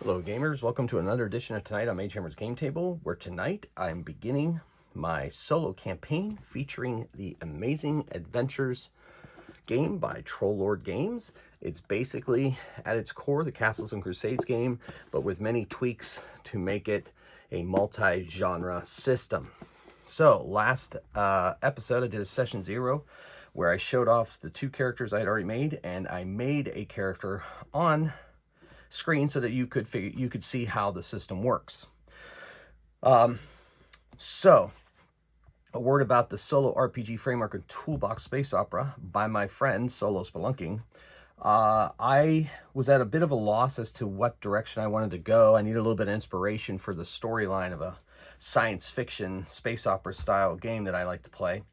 Hello gamers, welcome to another edition of Tonight on Mage Hammer's Game Table, where tonight I'm beginning my solo campaign featuring the Amazing Adventures game by Troll Games. It's basically, at its core, the Castles and Crusades game, but with many tweaks to make it a multi-genre system. So, last episode I did a session 0 where I showed off the 2 characters I had already made, and I made a character on screen so that you could see how the system works. So a word about the solo RPG framework and toolbox space opera by my friend Solo Spelunking. I was at a bit of a loss as to what direction I wanted to go. I needed a little bit of inspiration for the storyline of a science fiction space opera style game that I like to play.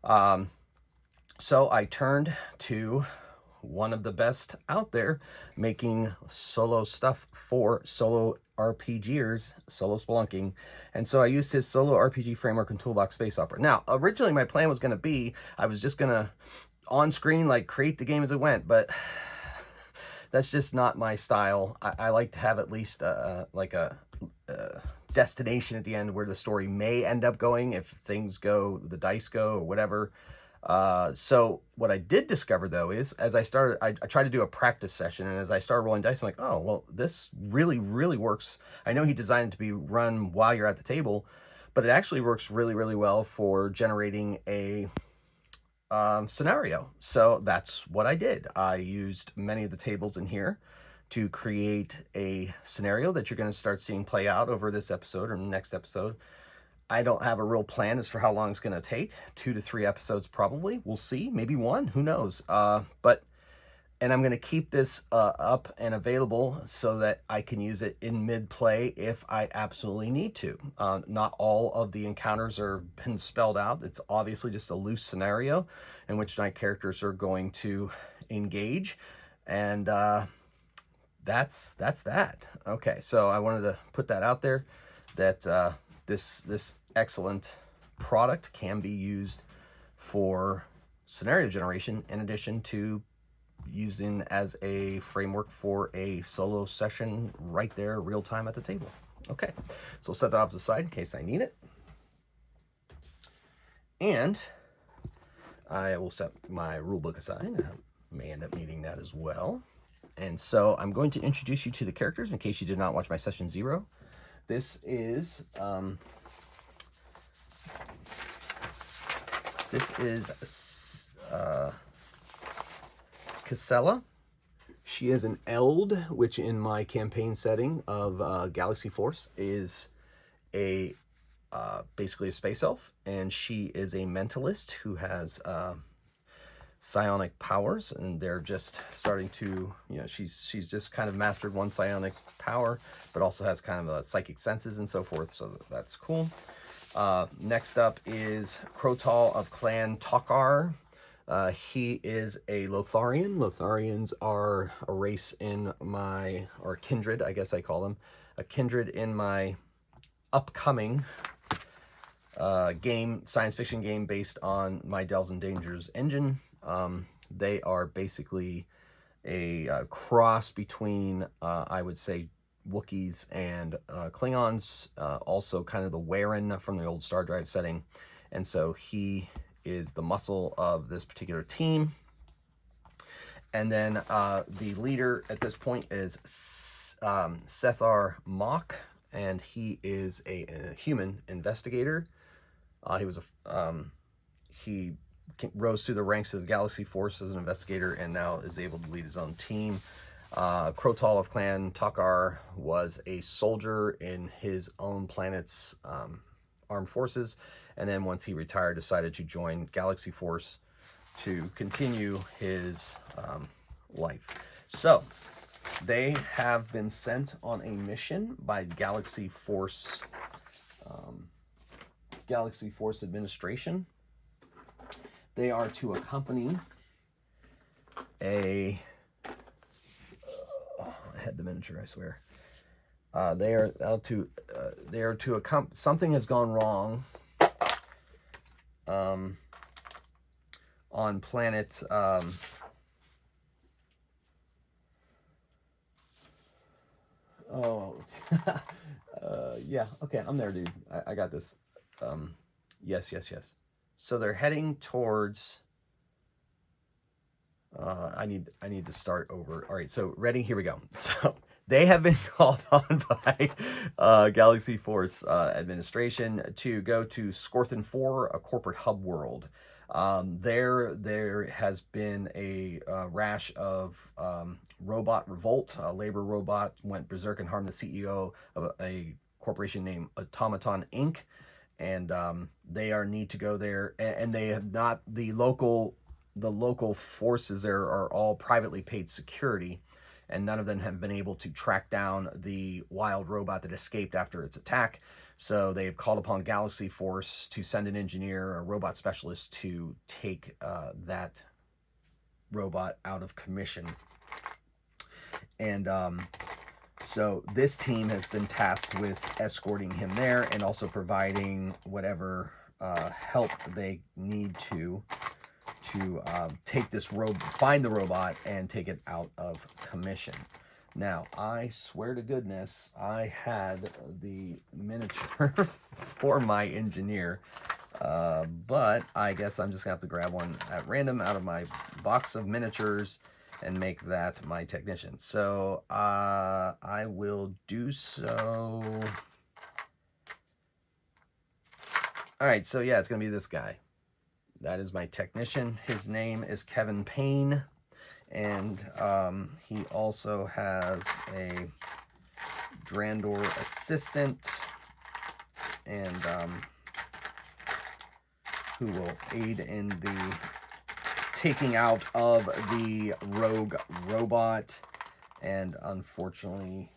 So I turned to one of the best out there making solo stuff for solo RPGers, Solo Spelunking. And so I used his solo RPG framework and toolbox space opera. Now, originally my plan was going to be, I was just going to on screen like create the game as it went, but that's just not my style. I like to have at least like a destination at the end where the story may end up going if things go, the dice go or whatever. So what I did discover though is as I started, I tried to do a practice session, and as I started rolling dice, I'm like, oh, well, this really works. I know he designed it to be run while you're at the table, but it actually works really well for generating a scenario. So that's what I did. I used many of the tables in here to create a scenario that you're going to start seeing play out over this episode or next episode. I don't have a real plan as for how long it's going to take. 2 to 3 episodes probably. We'll see. Maybe 1. Who knows? And I'm going to keep this up and available so that I can use it in mid-play if I absolutely need to. Not all of the encounters are been spelled out. It's obviously just a loose scenario in which my characters are going to engage. And that's that. Okay, so I wanted to put that out there that this excellent product can be used for scenario generation in addition to using as a framework for a solo session right there real time at the table. Okay, so we'll set that off to the side in case I need it. And I will set my rulebook aside. I may end up needing that as well. And so I'm going to introduce you to the characters in case you did not watch my session 0. This is Casella. She is an Eld, which in my campaign setting of Galaxy Force is a basically a space elf, and she is a mentalist who has psionic powers, and they're just starting to, she's just kind of mastered one psionic power, but also has kind of psychic senses and so forth, so that's cool. Next up is Krotal of Clan Tokar. He is a Lotharian. Lotharians are a race in my, or kindred, I guess I call them, a kindred in my upcoming science fiction game based on my Delves and Dangers engine. They are basically a cross between, I would say, Wookiees and Klingons, also kind of the Waren from the old Star Drive setting. And so he is the muscle of this particular team. And then the leader at this point is Sethar Mok, and he is a human investigator. He rose through the ranks of the Galaxy Force as an investigator and now is able to lead his own team. Krotal of Clan Tokar was a soldier in his own planet's armed forces, and then once he retired decided to join Galaxy Force to continue his life. So they have been sent on a mission by Galaxy Force administration. They are to accompany I had the miniature, I swear. They are to accompany, something has gone wrong on planet Oh, yeah. Okay, I'm there, dude. I got this. Yes, yes, yes. So they're heading towards. I need to start over. All right, so ready? Here we go. So they have been called on by Galaxy Force administration to go to Scorthin 4, a corporate hub world. There has been a rash of robot revolt. A labor robot went berserk and harmed the CEO of a corporation named Automaton Inc. And they are need to go there, and they have not the local forces there are all privately paid security, and none of them have been able to track down the wild robot that escaped after its attack. So they've called upon Galaxy Force to send an engineer, a robot specialist, to take that robot out of commission. And so this team has been tasked with escorting him there and also providing whatever help they need to take this find the robot and take it out of commission. Now, I swear to goodness, I had the miniature for my engineer, but I guess I'm just gonna have to grab one at random out of my box of miniatures and make that my technician. So I will do so. All right, so yeah, it's gonna be this guy. That is my technician. His name is Kevin Payne, and he also has a Drandor assistant, and who will aid in the taking out of the rogue robot. And unfortunately,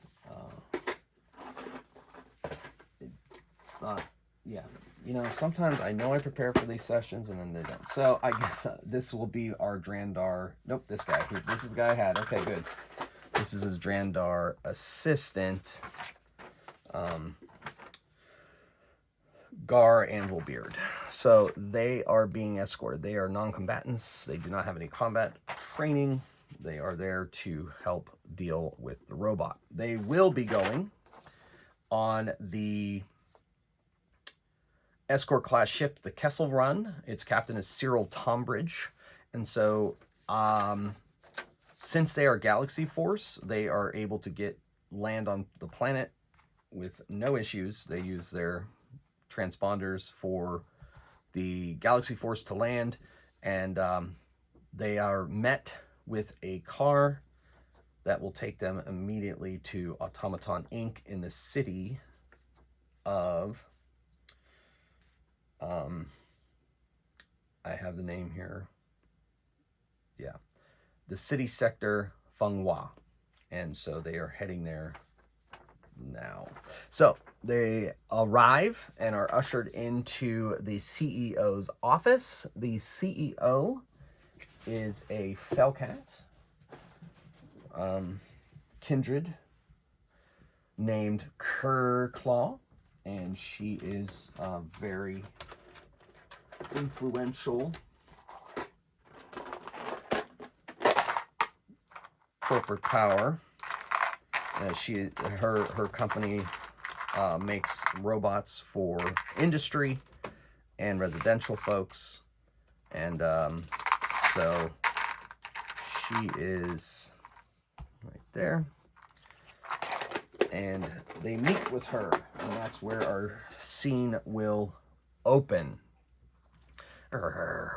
yeah, you know, sometimes I know I prepare for these sessions and then they don't. So I guess this will be our Drandar. Nope, this guy. This is the guy I had. Okay, good. This is his Drandar assistant, Gar Anvilbeard. So they are being escorted. They are non-combatants. They do not have any combat training. They are there to help deal with the robot. They will be going on the escort class ship, the Kessel Run. Its captain is Cyril Tombridge. And so since they are Galaxy Force, they are able to land on the planet with no issues. They use their transponders for the Galaxy Force to land, and they are met with a car that will take them immediately to Automaton Inc. in the city of I have the name here. Yeah. The city sector Fenghua. And so they are heading there now. So they arrive and are ushered into the CEO's office. The CEO is a Felcat, kindred, named Kerclaw, and she is very influential corporate power. Her company makes robots for industry and residential folks, and so she is right there, and they meet with her, and that's where our scene will open.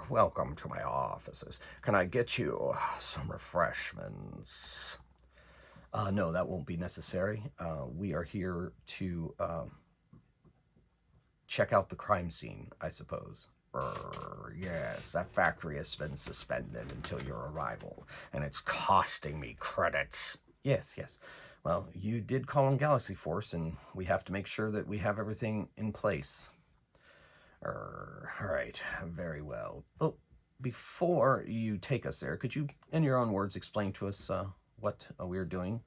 Welcome to my offices. Can I get you some refreshments? No, that won't be necessary. We are here to check out the crime scene, I suppose. Yes, that factory has been suspended until your arrival, and it's costing me credits. Yes, yes. Well, you did call on Galaxy Force, and we have to make sure that we have everything in place. All right, very well. Well, before you take us there, could you, in your own words, explain to us what we're doing?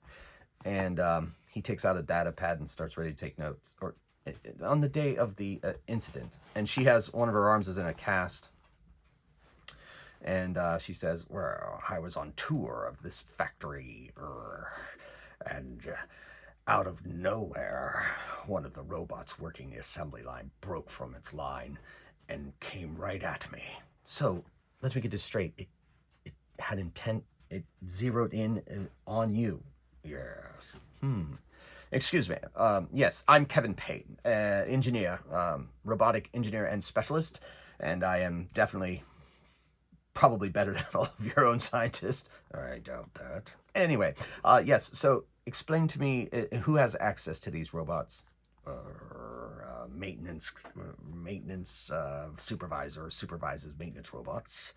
And he takes out a data pad and starts ready to take notes. Or on the day of the incident, and she has one of her arms is in a cast, and she says, "Well, I was on tour of this factory, and Out of nowhere, one of the robots working the assembly line broke from its line and came right at me. So, let me get this straight. It had intent, it zeroed in on you. Yes. Excuse me. Yes, I'm Kevin Payne, engineer, robotic engineer and specialist, and I am definitely probably better than all of your own scientists. I doubt that. Anyway, yes, so explain to me who has access to these robots? Maintenance supervisor supervises maintenance robots.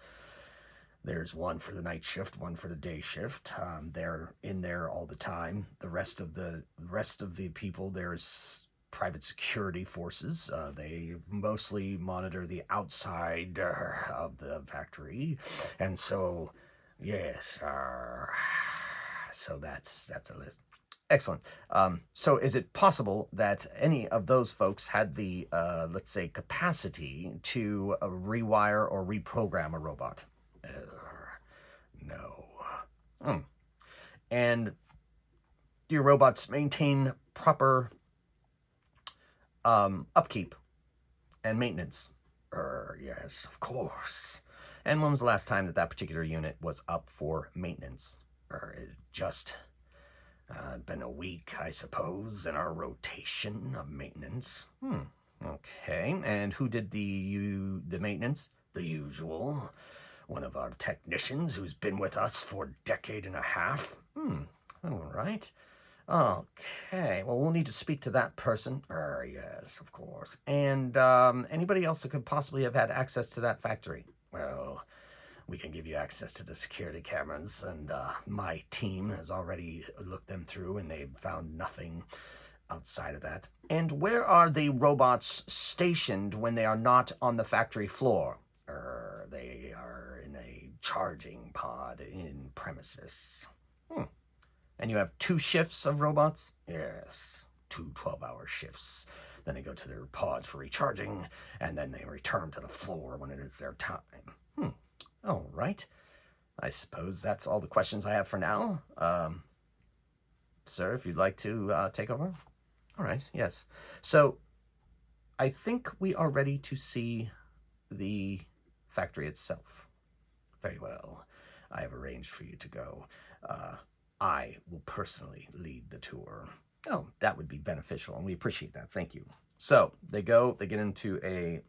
There's one for the night shift, one for the day shift. They're in there all the time. The rest of the people, there's private security forces. They mostly monitor the outside of the factory, and so yes. So that's a list. Excellent. So is it possible that any of those folks had the, let's say, capacity to rewire or reprogram a robot? No. And do your robots maintain proper upkeep and maintenance? Yes, of course. And when was the last time that that particular unit was up for maintenance? It just been a week, I suppose, in our rotation of maintenance. Okay. And who did the maintenance? The usual. One of our technicians who's been with us for a decade and a half. All right. Okay. Well, we'll need to speak to that person. Yes, of course. And anybody else that could possibly have had access to that factory? Well, we can give you access to the security cameras, and my team has already looked them through, and they've found nothing outside of that. And where are the robots stationed when they are not on the factory floor? They are in a charging pod in premises. And you have 2 shifts of robots? Yes, 2 12-hour shifts. Then they go to their pods for recharging, and then they return to the floor when it is their time. All right. I suppose that's all the questions I have for now. Sir, if you'd like to take over. All right, yes. So I think we are ready to see the factory itself. Very well. I have arranged for you to go. I will personally lead the tour. Oh, that would be beneficial, and we appreciate that. Thank you. So they get into a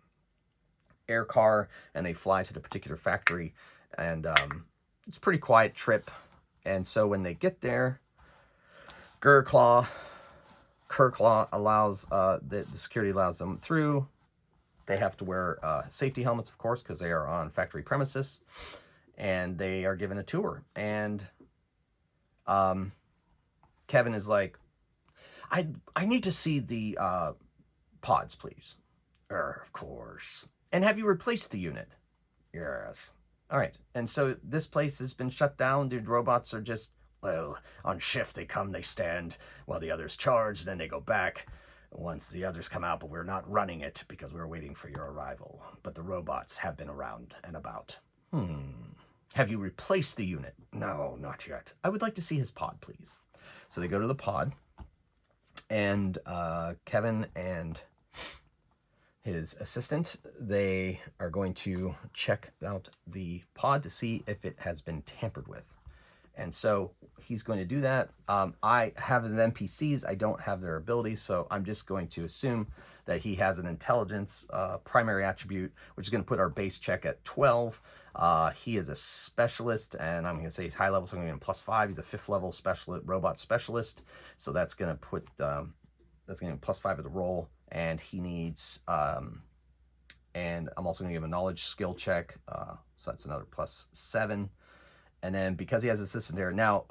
air car, and they fly to the particular factory, and it's a pretty quiet trip. And so when they get there, Kerclaw allows the security allows them through. They have to wear safety helmets, of course, because they are on factory premises, and they are given a tour. And Kevin is like, I need to see the pods, please. Of course. And have you replaced the unit? Yes. All right. And so this place has been shut down. The robots are just, well, on shift. They come, they stand while the others charge, then they go back once the others come out, but we're not running it because we're waiting for your arrival. But the robots have been around and about. Have you replaced the unit? No, not yet. I would like to see his pod, please. So they go to the pod, and Kevin and his assistant, they are going to check out the pod to see if it has been tampered with. And so he's going to do that. I have the NPCs. I don't have their abilities, so I'm just going to assume that he has an intelligence primary attribute, which is going to put our base check at 12. He is a specialist, and I'm going to say he's high level, so I'm going to give him +5. He's a 5th level specialist, robot specialist, so that's going to put that's going to be +5 at the roll, and he needs. And I'm also going to give him a knowledge skill check, so that's another +7. And then because he has a system there now,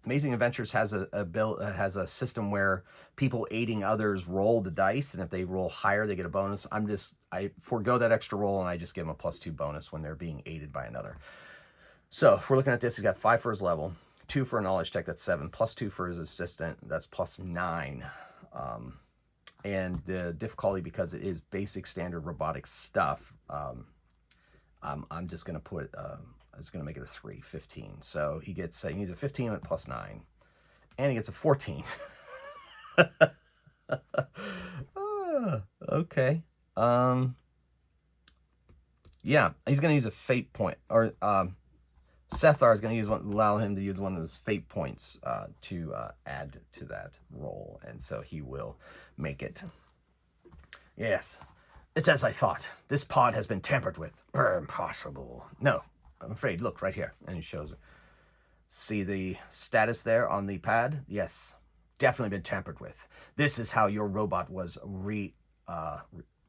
Amazing Adventures has has a system where people aiding others roll the dice, and if they roll higher, they get a bonus. I forego that extra roll, and I just give them a +2 bonus when they're being aided by another. So if we're looking at this, he's got 5 for his level, 2 for a knowledge check, that's 7, +2 for his assistant, that's +9. And the difficulty, because it is basic standard robotic stuff, I'm just gonna put. I was going to make it a 3, 15. So he needs a 15 with +9. And he gets a 14. Okay. Um, yeah, he's gonna use a fate point, or Sethar is gonna allow him to use one of his fate points to add to that roll, and so he will make it. Yes, it's as I thought. This pod has been tampered with. Impossible. No, I'm afraid. Look right here, and he shows her. See the status there on the pad? Yes, definitely been tampered with. This is how your robot was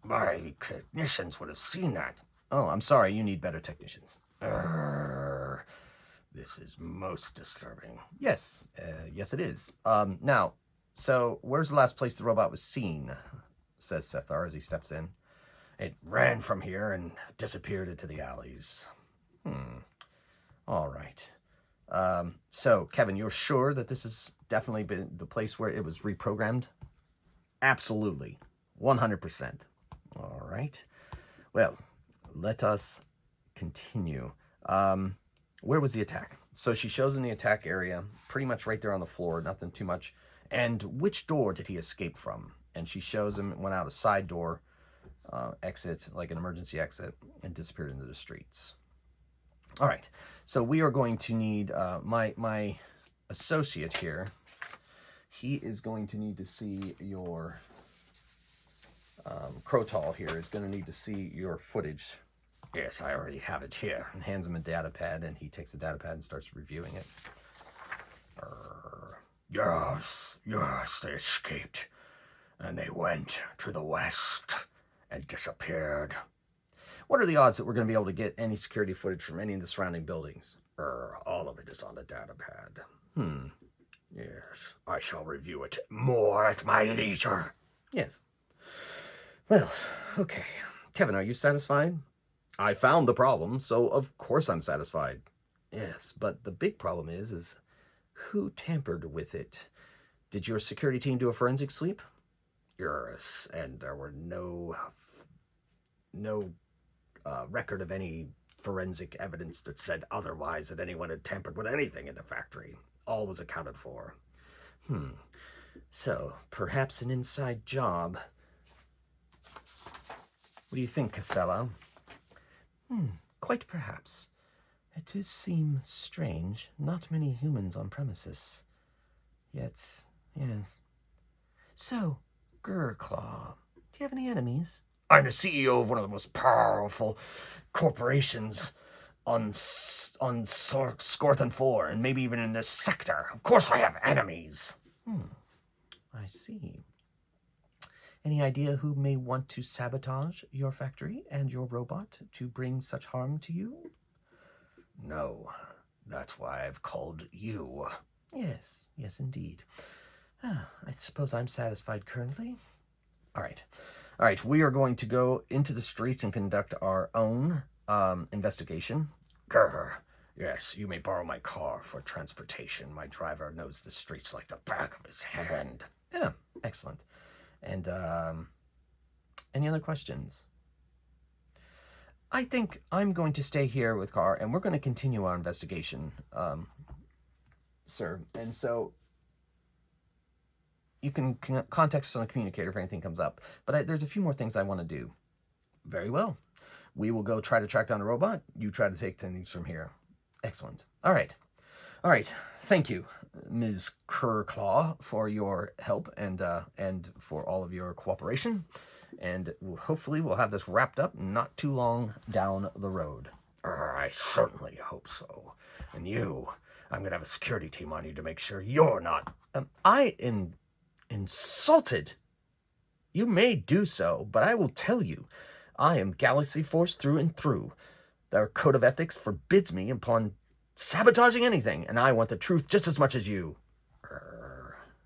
my technicians would have seen that. Oh, I'm sorry. You need better technicians. This is most disturbing. Yes, yes it is. Now, so where's the last place the robot was seen? Says Sethar as he steps in. It ran from here and disappeared into the alleys. All right. So, Kevin, you're sure that this has definitely been the place where it was reprogrammed? Absolutely. 100%. All right. Well, let us continue. Where was the attack? So she shows him the attack area, pretty much right there on the floor, nothing too much. And which door did he escape from? And she shows him, went out a side door, exit, like an emergency exit, and disappeared into the streets. All right, so we are going to need my associate here. He is going to need to see your Crotal here is going to need to see your footage. Yes, I already have it here. And hands him a data pad, and he takes the data pad and starts reviewing it. Yes, they escaped. And they went to the west and disappeared. What are the odds that we're going to be able to get any security footage from any of the surrounding buildings? All of it is on the data pad. Yes, I shall review it more at my leisure. Yes. Well, okay. Kevin, are you satisfied? I found the problem, so of course I'm satisfied. Yes, but the big problem is who tampered with it? Did your security team do a forensic sweep? Yes, and there were no record of any forensic evidence that said otherwise, that anyone had tampered with anything in the factory. All was accounted for. So, perhaps an inside job. What do you think, Casella? Quite perhaps. It does seem strange. Not many humans on premises. Yet, yes. So, Gurclaw, do you have any enemies? I'm the CEO of one of the most powerful corporations on Scorton 4, and maybe even in this sector. Of course I have enemies. I see. Any idea who may want to sabotage your factory and your robot to bring such harm to you? No. That's why I've called you. Yes, indeed. I suppose I'm satisfied currently. All right, we are going to go into the streets and conduct our own investigation. Grr. Yes, you may borrow my car for transportation. My driver knows the streets like the back of his hand. Yeah, excellent. And any other questions? I think I'm going to stay here with Carr, and we're going to continue our investigation, sir. And so you can contact us on a communicator if anything comes up. But there's a few more things I want to do. Very well. We will go try to track down a robot. You try to take things from here. Excellent. All right. Thank you, Ms. Kerclaw, for your help and for all of your cooperation. And hopefully we'll have this wrapped up not too long down the road. I certainly hope so. And you, I'm going to have a security team on you to make sure you're not... I am insulted. You may do so, but I will tell you, I am Galaxy Force through and through. Their code of ethics forbids me upon sabotaging anything, and I want the truth just as much as you.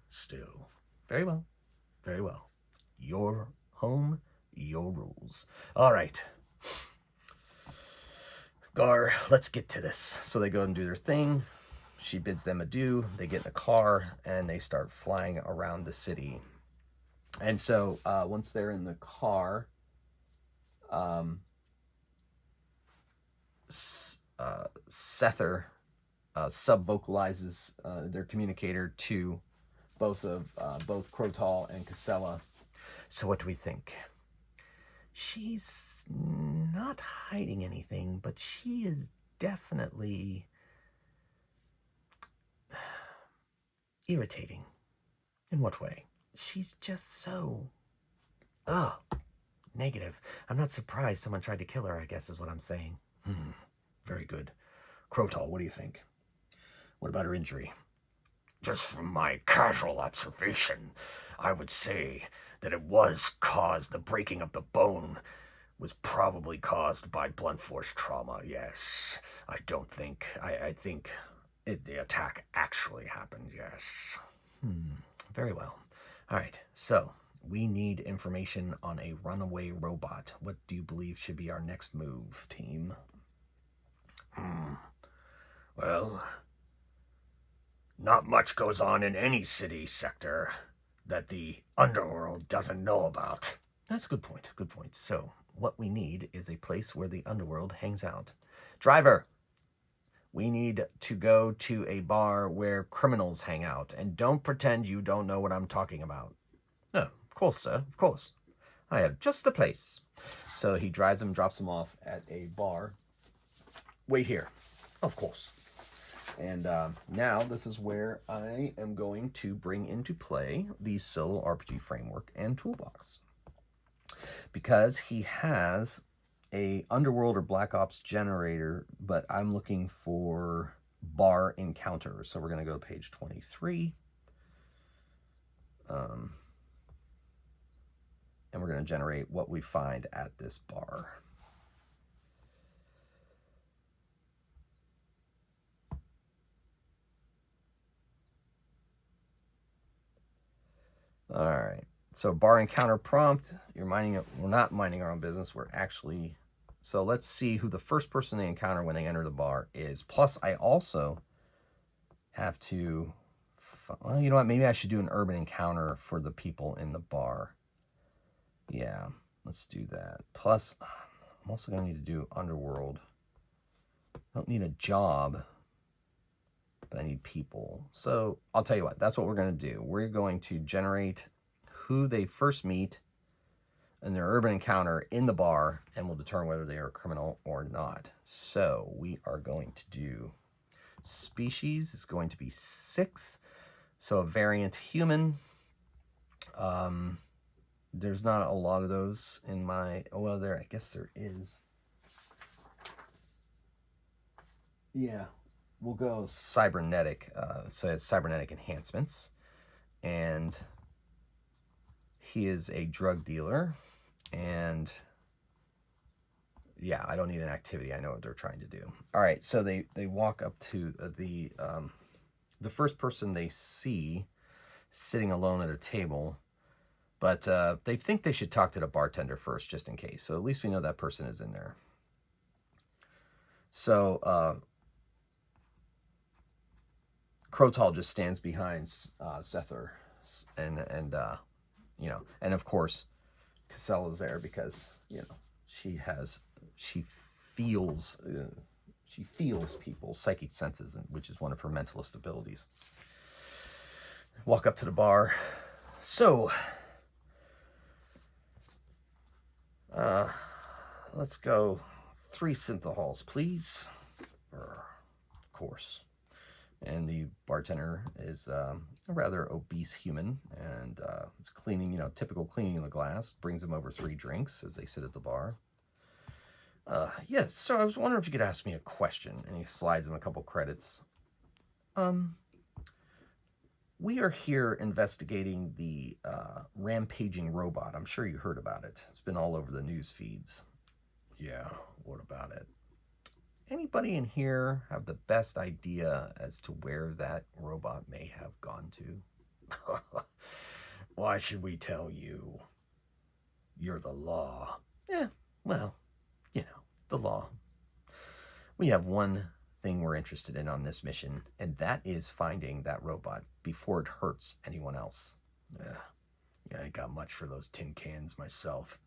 Still. Very well. Your home, your rules. All right. Gar, let's get to this. So they go and do their thing. She bids them adieu. They get in a car, and they start flying around the city. And so once they're in the car, Sether sub-vocalizes their communicator to both Crotal and Casella. So what do we think? She's not hiding anything, but she is definitely irritating. In what way? She's just so, negative. I'm not surprised someone tried to kill her, I guess is what I'm saying. Very good. Crotal, what do you think? What about her injury? Just from my casual observation, I would say that the breaking of the bone was probably caused by blunt force trauma, yes. I think the attack actually happened, yes. Very well. All right, so we need information on a runaway robot. What do you believe should be our next move, team? Well, not much goes on in any city sector that the underworld doesn't know about. That's a good point. Good point. So, what we need is a place where the underworld hangs out. Driver, we need to go to a bar where criminals hang out. And don't pretend you don't know what I'm talking about. No, of course, sir. Of course. I have just the place. So he drives him, drops him off at a bar. Wait here. Of course. And now this is where I am going to bring into play the solo RPG framework and toolbox. Because he has a underworld or black ops generator, but I'm looking for bar encounters. So we're going to go to page 23. And we're going to generate what we find at this bar. All right. So bar encounter prompt, we're not minding our own business. So let's see who the first person they encounter when they enter the bar is. Plus, I also have to, well, you know what? Maybe I should do an urban encounter for the people in the bar. Yeah, let's do that. Plus, I'm also going to need to do underworld. I don't need a job, but I need people. So I'll tell you what, that's what we're going to do. We're going to generate who they first meet in their urban encounter in the bar, and we'll determine whether they are a criminal or not. So we are going to do species is going to be 6. So a variant human. There's not a lot of those in my, I guess there is. Yeah, we'll go cybernetic. So it's cybernetic enhancements. And he is a drug dealer. And yeah, I don't need an activity. I know what they're trying to do. All right, so they walk up to the first person they see sitting alone at a table, but they think they should talk to the bartender first, just in case. So at least we know that person is in there. So Crotal just stands behind Sether, and and of course, Casella's there because she feels people's psychic senses, which is one of her mentalist abilities. Walk up to the bar. So, let's go 3 synthohalls, please. Of course. And the bartender is a rather obese human, and it's cleaning, typical cleaning of the glass. Brings them over 3 drinks as they sit at the bar. Yes, so I was wondering if you could ask me a question. And he slides him a couple credits. We are here investigating the rampaging robot. I'm sure you heard about it. It's been all over the news feeds. Yeah, what about it? Anybody in here have the best idea as to where that robot may have gone to? Why should we tell you? You're the law. Yeah, well, the law. We have one thing we're interested in on this mission, and that is finding that robot before it hurts anyone else. Yeah, I ain't got much for those tin cans myself.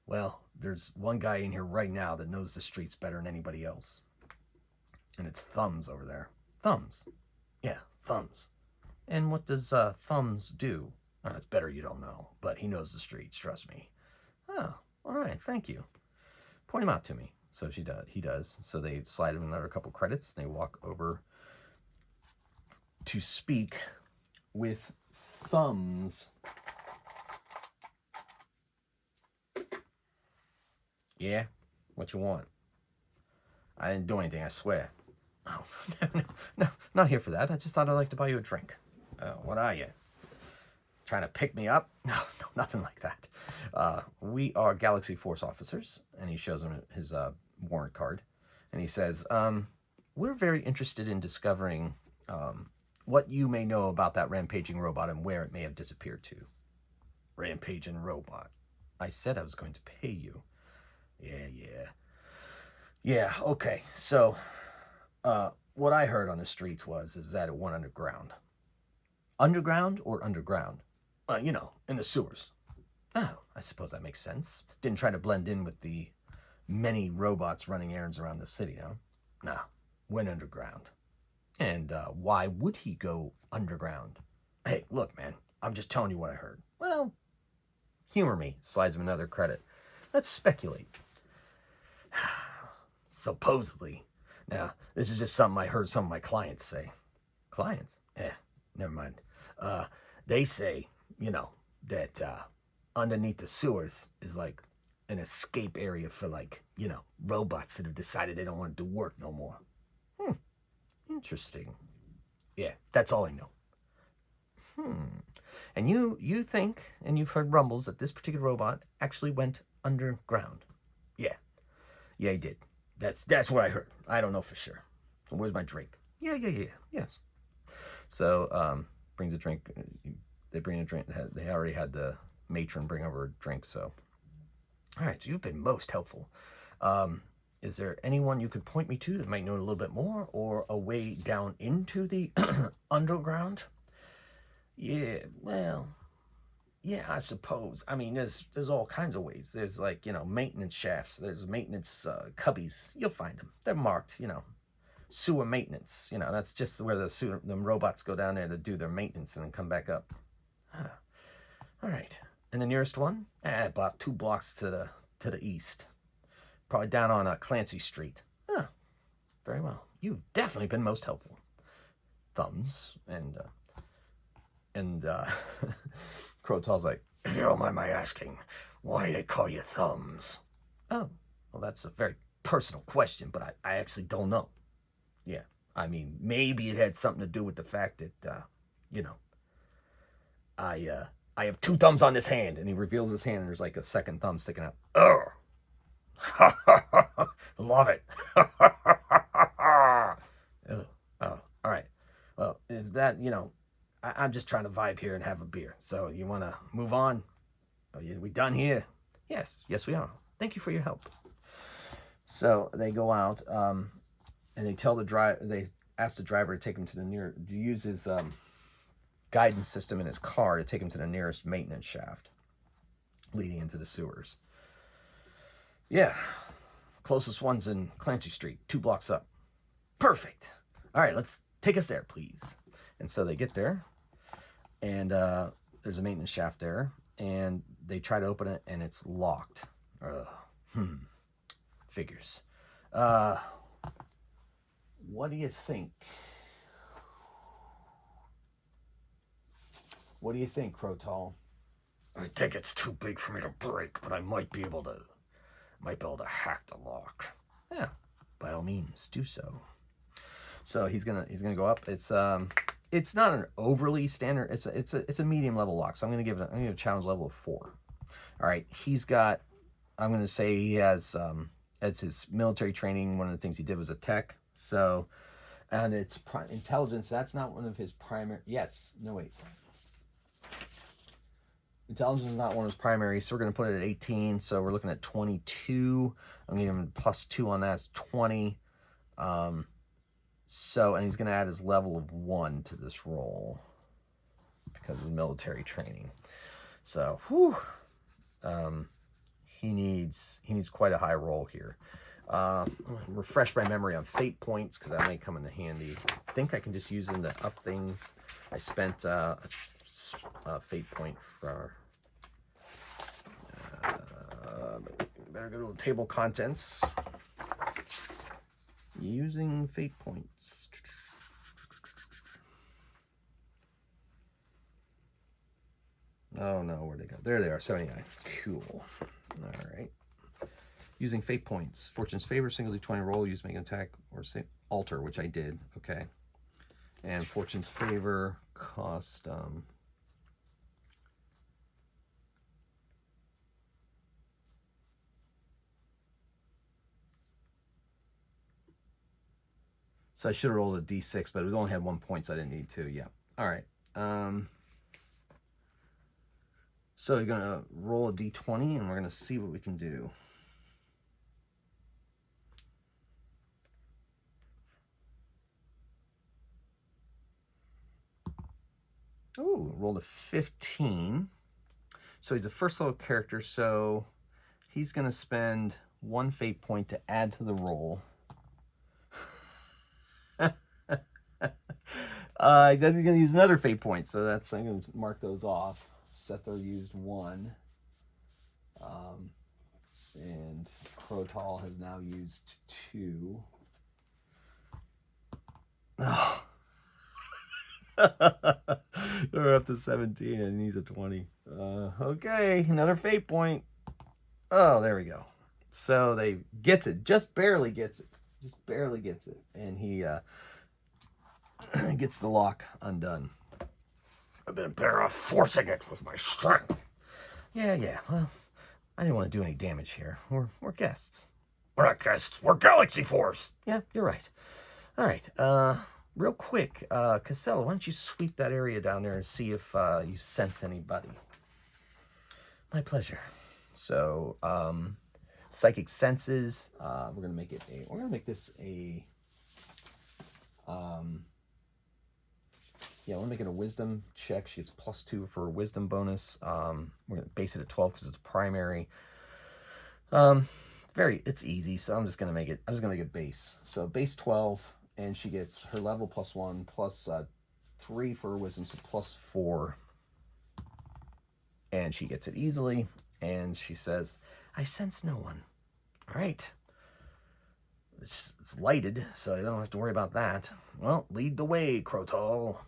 Well, there's one guy in here right now that knows the streets better than anybody else. And it's Thumbs over there. Thumbs. Yeah, Thumbs. And what does Thumbs do? It's better you don't know, but he knows the streets, trust me. Oh, all right, thank you. Point him out to me. So he does. So they slide him another couple credits. And they walk over to speak with Thumbs. Yeah? What you want? I didn't do anything, I swear. Oh, no, not here for that. I just thought I'd like to buy you a drink. What are you? Trying to pick me up? No, nothing like that. We are Galaxy Force officers. And he shows him his warrant card. And he says, we're very interested in discovering what you may know about that rampaging robot and where it may have disappeared to. Rampaging robot. I said I was going to pay you. Yeah, okay. So, what I heard on the streets is that it went underground. Underground or underground? In the sewers. Oh, I suppose that makes sense. Didn't try to blend in with the many robots running errands around the city, huh? No, went underground. And why would he go underground? Hey, look, man, I'm just telling you what I heard. Well, humor me, slides him another credit. Let's speculate. Supposedly. Now, this is just something I heard some of my clients say. Clients? Never mind. They say, that underneath the sewers is like an escape area for robots that have decided they don't want to do work no more. Interesting. Yeah, that's all I know. And you think, and you've heard rumbles that this particular robot actually went underground. Yeah, he did. That's what I heard. I don't know for sure. So where's my drink? Yeah. Yes. So brings a drink. They bring a drink. They already had the matron bring over a drink. So, all right. So you've been most helpful. Is there anyone you could point me to that might know a little bit more, or a way down into the underground? Yeah. Well. Yeah, I suppose. I mean, there's all kinds of ways. There's maintenance shafts. There's maintenance cubbies. You'll find them. They're marked. Sewer maintenance. That's just where the robots go down there to do their maintenance and then come back up. All right. And the nearest one? About 2 blocks to the east. Probably down on Clancy Street. Very well. You've definitely been most helpful. Thumbs and Crotall's like, if you don't mind my asking, why do they call you Thumbs? Oh, well, that's a very personal question, but I actually don't know. Yeah, I mean, maybe it had something to do with the fact that, I have 2 thumbs on this hand, and he reveals his hand, and there's like a second thumb sticking out. Oh, love it. Oh, all right. Well, if that, I'm just trying to vibe here and have a beer. So you want to move on? Are we done here? Yes, we are. Thank you for your help. So they go out, and they tell they ask the driver to take him to use his guidance system in his car to take him to the nearest maintenance shaft leading into the sewers. Yeah, closest one's in Clancy Street, 2 blocks up. Perfect. All right, let's take us there, please. And so they get there, and there's a maintenance shaft there, and they try to open it, and it's locked. Figures. What do you think? What do you think, Crotall? I think it's too big for me to break, but I might be able to hack the lock. Yeah, by all means, do so. So he's gonna go up. It's not an overly standard. It's a medium level lock. So I'm gonna give it a challenge level of 4. All right, I'm gonna say he has as his military training. One of the things he did was a tech. So, and it's intelligence. That's not one of his primary. Yes. No wait. Intelligence is not one of his primary, so we're going to put it at 18. So we're looking at 22. I'm going to give him +2 on that. It's 20. So, and he's going to add his level of 1 to this roll because of military training. So, he needs quite a high roll here. Refresh my memory on fate points because that may come in handy. I think I can just use them to up things. I spent a fate point for... better go to table contents. Using fate points. Oh no, where'd they go? There they are, 79. Cool. All right. Using fate points. Fortune's favor, single d20 roll, use make an attack or say alter, which I did. Okay. And Fortune's favor cost so I should have rolled a d6, but it only had 1 point, so I didn't need to. Yeah. All right. So you're going to roll a d20, and we're going to see what we can do. Ooh, rolled a 15. So he's a first level character, so he's going to spend 1 fate point to add to the roll. Then he's going to use another fate point, so that's, I'm going to mark those off. Sether used 1. And Crotal has now used 2. Oh. We're up to 17 and he's a 20. Okay, another fate point. Oh, there we go. So they gets it, just barely gets it. Just barely gets it. And he gets the lock undone. I've been better off forcing it with my strength. Yeah. Well, I didn't want to do any damage here. We're guests. We're not guests. We're Galaxy Force. Yeah, you're right. All right. Real quick, Casella, why don't you sweep that area down there and see if you sense anybody? My pleasure. So, psychic senses. We're gonna make it a. We're gonna make this a. Yeah, we'll make it a wisdom check. She gets +2 for a wisdom bonus. We're gonna base it at 12 because it's primary. It's easy. So I'm just gonna make it base. So base 12, and she gets her level +1 plus 3 for her wisdom, so +4, and she gets it easily. And she says, "I sense no one." All right. It's lighted, so I don't have to worry about that. Well, lead the way, Crotal.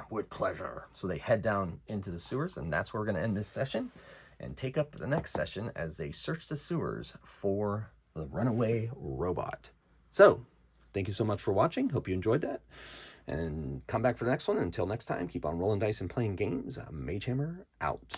With pleasure. So they head down into the sewers, and that's where we're going to end this session and take up the next session as they search the sewers for the runaway robot. So, thank you so much for watching. Hope you enjoyed that. And come back for the next one. Until next time, keep on rolling dice and playing games. Mage Hammer out.